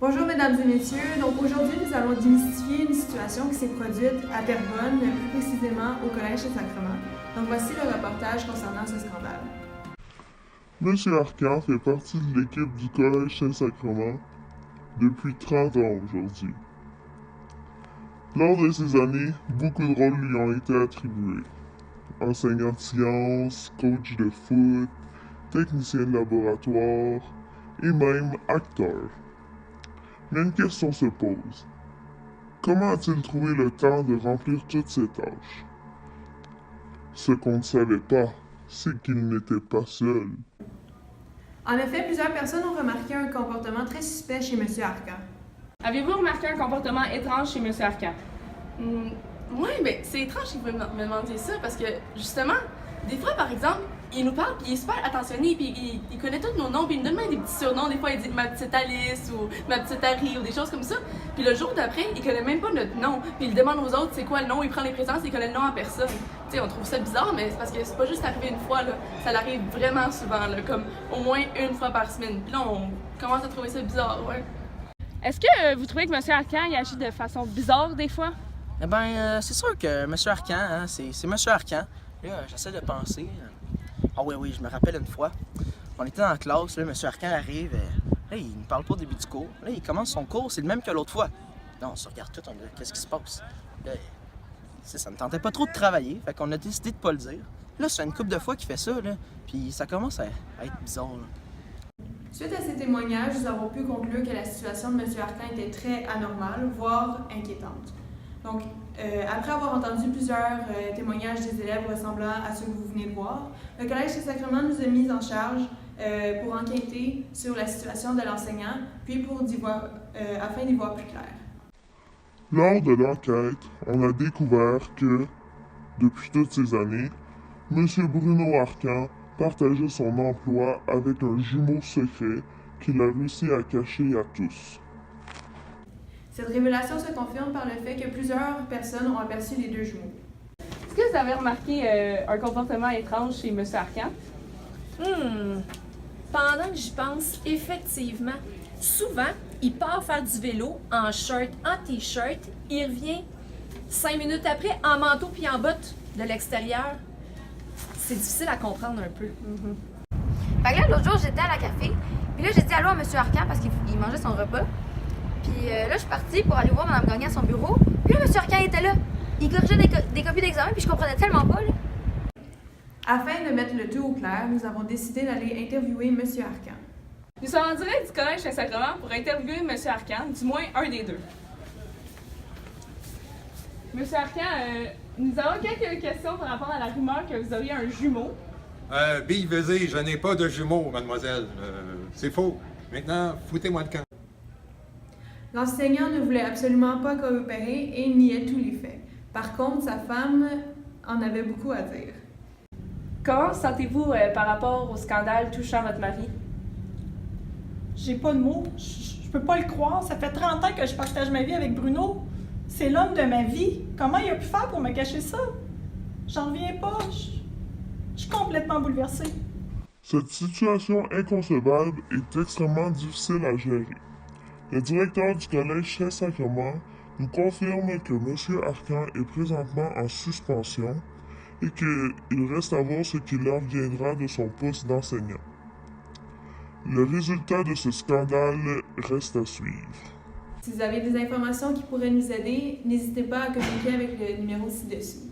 Bonjour mesdames et messieurs, donc aujourd'hui nous allons démystifier une situation qui s'est produite à Terrebonne, plus précisément au Collège Saint-Sacrement. Donc voici le reportage concernant ce scandale. Monsieur Arcan fait partie de l'équipe du Collège Saint-Sacrement depuis 30 ans aujourd'hui. Lors de ces années, beaucoup de rôles lui ont été attribués. Enseignant de sciences, coach de foot, technicien de laboratoire et même acteur. Mais une question se pose. Comment a-t-il trouvé le temps de remplir toutes ces tâches? Ce qu'on ne savait pas, c'est qu'il n'était pas seul. En effet, plusieurs personnes ont remarqué un comportement très suspect chez M. Arcan. Avez-vous remarqué un comportement étrange chez M. Arcan? Oui, mais c'est étrange qu'il vous me demandiez ça parce que, justement, des fois, par exemple, il nous parle, puis il est super attentionné, puis il connaît tous nos noms, puis il nous donne même des petits surnoms. Des fois, il dit ma petite Alice ou ma petite Harry ou des choses comme ça. Puis le jour d'après, il connaît même pas notre nom. Puis il demande aux autres c'est quoi le nom, il prend les présences, il connaît le nom à personne. Tu sais, on trouve ça bizarre, mais c'est parce que c'est pas juste arrivé une fois, là. Ça l'arrive vraiment souvent, là, comme au moins une fois par semaine. Puis là, on commence à trouver ça bizarre, ouais. Est-ce que vous trouvez que M. Arcan il agit de façon bizarre des fois? Eh bien, c'est sûr que M. Arcan, hein, c'est M. Arcan. Là, j'essaie de penser. Ah oui, je me rappelle une fois. On était dans la classe, là, M. Arcan arrive. Là, il ne parle pas au début du cours. Là, il commence son cours, c'est le même que l'autre fois. Là, on se regarde tout, on dit qu'est-ce qui se passe? Là, ça me tentait pas trop de travailler, fait qu'on a décidé de pas le dire. Là, c'est une couple de fois qu'il fait ça, là, puis ça commence à être bizarre, là. Suite à ces témoignages, nous avons pu conclure que la situation de M. Arcan était très anormale, voire inquiétante. Donc, après avoir entendu plusieurs témoignages des élèves ressemblant à ceux que vous venez de voir, le Collège Saint-Sacrement nous a mis en charge pour enquêter sur la situation de l'enseignant, puis afin d'y voir plus clair. Lors de l'enquête, on a découvert que, depuis toutes ces années, M. Bruno Arcan partageait son emploi avec un jumeau secret qu'il a réussi à cacher à tous. Cette révélation se confirme par le fait que plusieurs personnes ont aperçu les deux jumeaux. Est-ce que vous avez remarqué un comportement étrange chez M. Arcan? Pendant que j'y pense, effectivement, souvent, il part faire du vélo en short, en t-shirt, il revient 5 minutes après en manteau puis en bottes de l'extérieur. C'est difficile à comprendre un peu. Fait que là, l'autre jour, j'étais à la café, puis là, j'ai dit allô à M. Arcan parce qu'il mangeait son repas. Puis là, je suis partie pour aller voir Mme Gagné à son bureau. Puis là, M. Arcan était là. Il corrigeait des copies d'examen, puis je comprenais tellement pas, là. Afin de mettre le tout au clair, nous avons décidé d'aller interviewer M. Arcan. Nous sommes en direct du Collège Saint-Sacrement pour interviewer M. Arcan, du moins un des deux. M. Arcan, nous avons quelques questions par rapport à la rumeur que vous auriez un jumeau. Billevesé, je n'ai pas de jumeaux, mademoiselle. C'est faux. Maintenant, foutez-moi le camp. L'enseignant ne voulait absolument pas coopérer et niait tous les faits. Par contre, sa femme en avait beaucoup à dire. Comment sentez-vous par rapport au scandale touchant votre mari? J'ai pas de mots. Je peux pas le croire. Ça fait 30 ans que je partage ma vie avec Bruno. C'est l'homme de ma vie. Comment il a pu faire pour me cacher ça? J'en reviens pas. Je suis complètement bouleversée. Cette situation inconcevable est extrêmement difficile à gérer. Le directeur du Collège Saint-Sacrement nous confirme que M. Arcan est présentement en suspension et qu'il reste à voir ce qu'il adviendra de son poste d'enseignant. Le résultat de ce scandale reste à suivre. Si vous avez des informations qui pourraient nous aider, n'hésitez pas à communiquer avec le numéro ci-dessous.